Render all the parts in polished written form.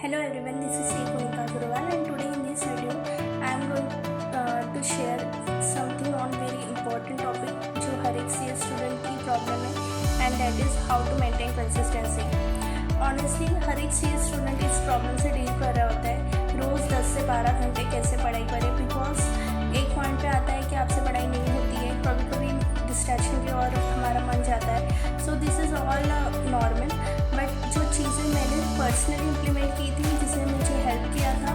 Hello everyone, this is Monika Gurwal and today in this video I am going to share something on very important topic जो हर एक CS student की problem है and that is how to maintain consistency. Honestly हर एक CS student इस problem से deal कर रहा होता है रोज़ 10 से 12 घंटे कैसे पढ़ाई करें, बिकॉज एक पॉइंट पे आता है कि आपसे पढ़ाई नहीं होती है, कभी कभी डिस्ट्रैक्शन की ओर हमारा मन जाता है. So this is all normal, but जो चीज़ें मैंने पर्सनली इम्प्लीमेंट की थी जिसने मुझे हेल्प किया था,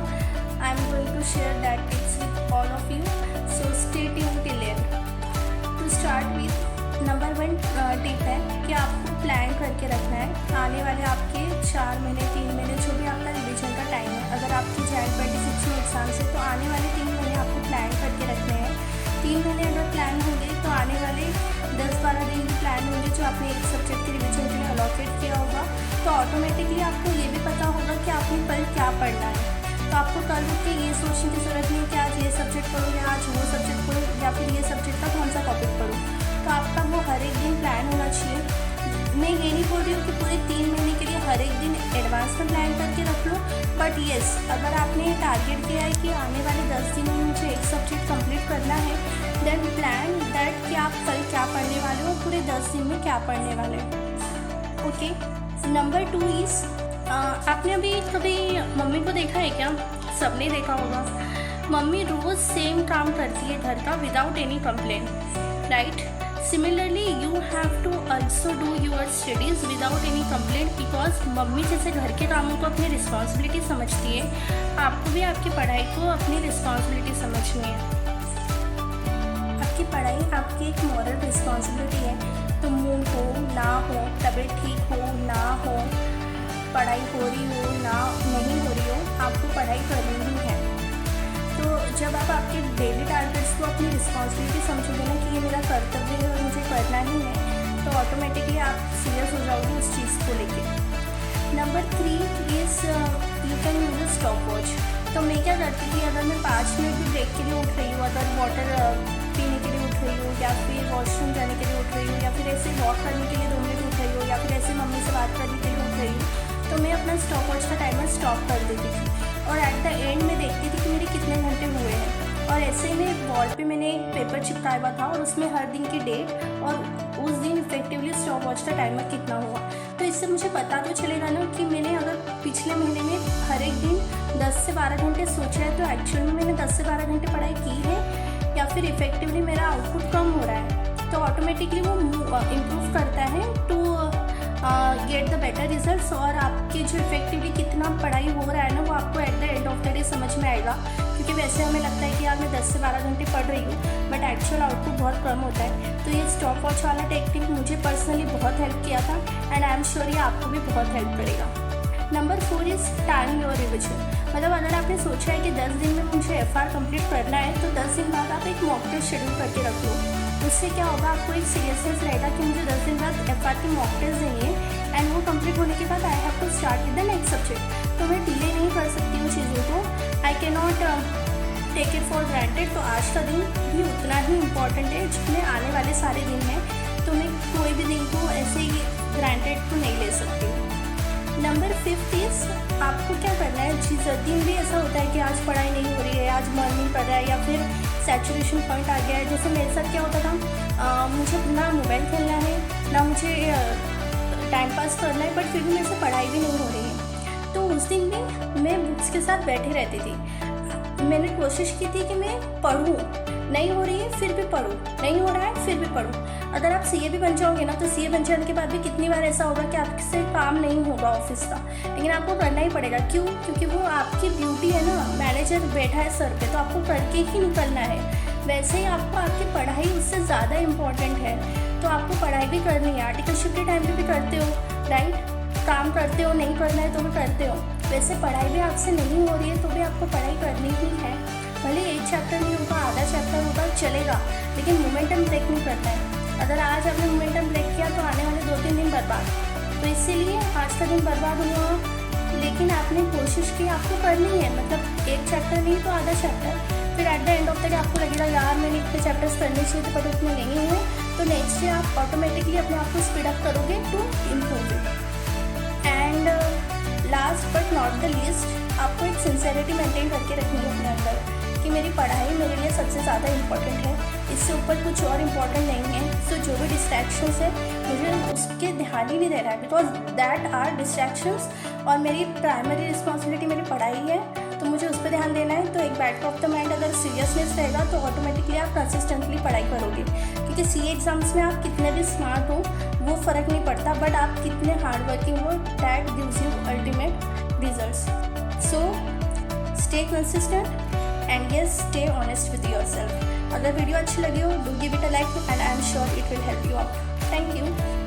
I am going to share that tips with all of you. So stay tuned till end. To start with number 1 tip है कि आपको प्लान करके रखना है आने वाले आपके 4 महीने 3 महीने जो भी आपका रिविजन का टाइम है. अगर आपकी Jan 26 में एग्जाम है तो आने वाले 3 महीने आपको प्लान करके रखने हैं. 3 महीने अगर प्लान होंगे तो आने वाले 10-12 दिन भी प्लान होंगे जो आपने एक सब्जेक्ट के रिविजन के लिए अलॉकेट किया होगा. तो ऑटोमेटिकली आपको ये भी पता होगा कि आपने कल क्या पढ़ना है. तो आपको कल उठ के ये सोचने की ज़रूरत नहीं है कि आज ये सब्जेक्ट पढ़ूँ या आज वो सब्जेक्ट पढ़ूँ या फिर ये सब्जेक्ट का कौन सा टॉपिक पढ़ूँ. तो आपका वो हर एक दिन प्लान होना चाहिए. मैं ये नहीं बोल रही हूँ कि पूरे 3 महीने के लिए हर एक दिन एडवांस में प्लान करके रख लो, बट येस अगर आपने टारगेट किया है कि आने वाले 10 दिन में मुझे एक सब्जेक्ट कंप्लीट करना है, देन प्लान दैट कि आप कल क्या पढ़ने वाले हो, पूरे 10 दिन में क्या पढ़ने वाले हो. ओके. नंबर 2 इज़ आपने अभी कभी मम्मी को देखा है क्या? सबने देखा होगा. मम्मी रोज़ सेम काम करती है घर का without any complain, right? Similarly, you have to also do your studies without any complaint because mummy जैसे घर के कामों को अपनी रिस्पॉन्सिबिलिटी समझती है, आपको भी आपकी पढ़ाई को अपनी रिस्पॉन्सिबिलिटी समझनी है. आपकी पढ़ाई आपकी एक मॉरल रिस्पॉन्सिबिलिटी है. तो मूड हो ना हो, तबीयत ठीक हो ना हो, पढ़ाई हो रही हो ना नहीं हो रही हो, आपको पढ़ाई करनी ही है. तो जब आप आपके डेली टारगेट्स को अपनी रिस्पॉन्सिबिलिटी समझोगे ना कि ये मेरा कर्तव्य है और मुझे करना ही है, तो ऑटोमेटिकली आप सीरियस हो जाओगे उस चीज़ को लेके. Number 3 is you can use a stop watch. तो मैं क्या करती थी, अगर मैं 5 मिनट भी ब्रेक के लिए उठ रही हूँ, अगर वाटर पीने के लिए उठ रही हूँ या फिर वॉशरूम जाने के लिए उठ रही हूँ या फिर ऐसे वॉक करने के लिए 2 मिनट उठ रही हूँ या फिर ऐसे मम्मी से बात करने के लिए उठ रही हूँ, तो मैं अपना स्टॉप वॉच का टाइमर स्टॉप कर देती थी और एट द एंड में देखती थी कि मेरे कितने घंटे हुए हैं. और ऐसे ही में वॉल पे मैंने एक पेपर चिपकाया हुआ था और उसमें हर दिन की डेट और उस दिन इफेक्टिवली स्टॉप वॉच का टाइमर कितना हुआ. तो इससे मुझे पता तो चलेगा ना कि मैंने अगर पिछले महीने में हर एक दिन 10 से 12 घंटे सोचा है तो एक्चुअल में मैंने 10 से 12 घंटे पढ़ाई की है या फिर इफेक्टिवली मेरा आउटपुट कम हो रहा है. तो ऑटोमेटिकली वो इम्प्रूव करता है to get the better results. और आपकी जो इफेक्टिवली कितना पढ़ाई हो रहा है ना वो आपको at the end of the day समझ में आएगा. क्योंकि वैसे हमें लगता है कि यार मैं 10 से 12 घंटे पढ़ रही हूँ, बट एक्चुअल आउटपुट बहुत कम होता है. तो ये स्टॉप वॉच वाला टेक्निक मुझे पर्सनली बहुत हेल्प किया था एंड आई एम श्योर ये आपको भी बहुत हेल्प करेगा. Number 4 is time your revision. मतलब अगर आपने सोचा है कि 10 दिन में मुझे FR कंप्लीट करना है तो 10 दिन बाद आप एक मॉक टेस्ट शेड्यूल करके रख लो. उससे क्या होगा, आपको एक सीरियसनेस रहेगा कि मुझे 10 दिन बाद FR की मॉक टेस्ट देनी है एंड वो कंप्लीट होने के बाद I have to start with the next subject. तो मैं डिले नहीं कर सकती हूँ चीज़ों को. I can not take it for granted. तो आज का दिन भी उतना ही इम्पॉर्टेंट है जितने आने वाले सारे दिन हैं. तो मैं कोई भी दिन को ऐसे ही ग्रांटेड तो नहीं ले सकती हूँ. नंबर 5 इज़ आपको क्या करना है, जिस दिन भी ऐसा होता है कि आज पढ़ाई नहीं हो रही है, आज मन नहीं कर रहा है या फिर सैचुरेशन पॉइंट आ गया है. जैसे मेरे साथ क्या होता था, मुझे ना मोबाइल खेलना है ना मुझे टाइम पास करना है, बट फिर भी मेरे से पढ़ाई भी नहीं हो रही है. तो उस दिन भी मैं बुक्स के साथ बैठी रहती थी. मैंने कोशिश की थी कि मैं पढ़ूँ, नहीं हो रही है फिर भी पढ़ूँ, नहीं हो रहा है फिर भी पढ़ूँ. अगर आप CA भी बन जाओगे ना तो CA बन जाने के बाद भी कितनी बार ऐसा होगा कि आपसे काम नहीं होगा ऑफिस का, लेकिन आपको करना ही पड़ेगा. क्यों? क्योंकि वो आपकी ड्यूटी है ना. मैनेजर बैठा है सर पे तो आपको करके ही निकलना है. वैसे ही आपको आपकी पढ़ाई उससे ज़्यादा इम्पॉर्टेंट है, तो आपको पढ़ाई भी करनी है. आर्टिकलशिप के टाइम पे भी करते हो, राइट? काम करते हो, नहीं करना है तो भी करते हो. वैसे पढ़ाई भी आपसे नहीं हो रही है तो भी आपको पढ़ाई करनी ही है. भले एक चैप्टर नहीं होगा, आधा चैप्टर होगा, चलेगा, लेकिन मोमेंटम ब्रेक नहीं करना है. अगर आज आपने मोमेंटम ब्रेक किया तो आने वाले 2-3 दिन बर्बाद. तो इसीलिए आज का दिन बर्बाद हुआ, लेकिन आपने कोशिश की, आपको करनी है. मतलब एक चैप्टर नहीं तो आधा चैप्टर. फिर at the end of the day आपको लगेगा यार मैंने इतने चैप्टर्स करने चाहिए थे बट उतने नहीं हुए. तो नेक्स्ट डे आप ऑटोमेटिकली अपने आप को स्पीड अप करोगे to improve it. And last but not not the least आपको एक सिंसेरिटी मेंटेन करके रखनी है अपने अंदर कि मेरी पढ़ाई मेरे लिए सबसे ज़्यादा इम्पॉर्टेंट है, इससे ऊपर कुछ और इम्पॉर्टेंट नहीं है। सो जो भी डिस्ट्रैक्शंस है मुझे उसके ध्यान ही नहीं देना है, बिकॉज दैट आर डिस्ट्रैक्शंस और मेरी प्राइमरी रिस्पॉन्सिबिलिटी मेरी पढ़ाई है, तो मुझे उस पर ध्यान देना है। तो एक बैक ऑफ द माइंड अगर सीरियसनेस रहेगा तो ऑटोमेटिकली आप कंसिस्टेंटली पढ़ाई करोगे, क्योंकि सीए एग्जाम्स में आप कितने भी स्मार्ट हो वो फ़र्क नहीं पड़ता, बट आप कितने हार्ड वर्किंग हो that gives you ultimate results. So stay consistent and yes, stay honest with yourself. अगर वीडियो अच्छी लगी हो, do give it a like and I am sure it will help you out. Thank you.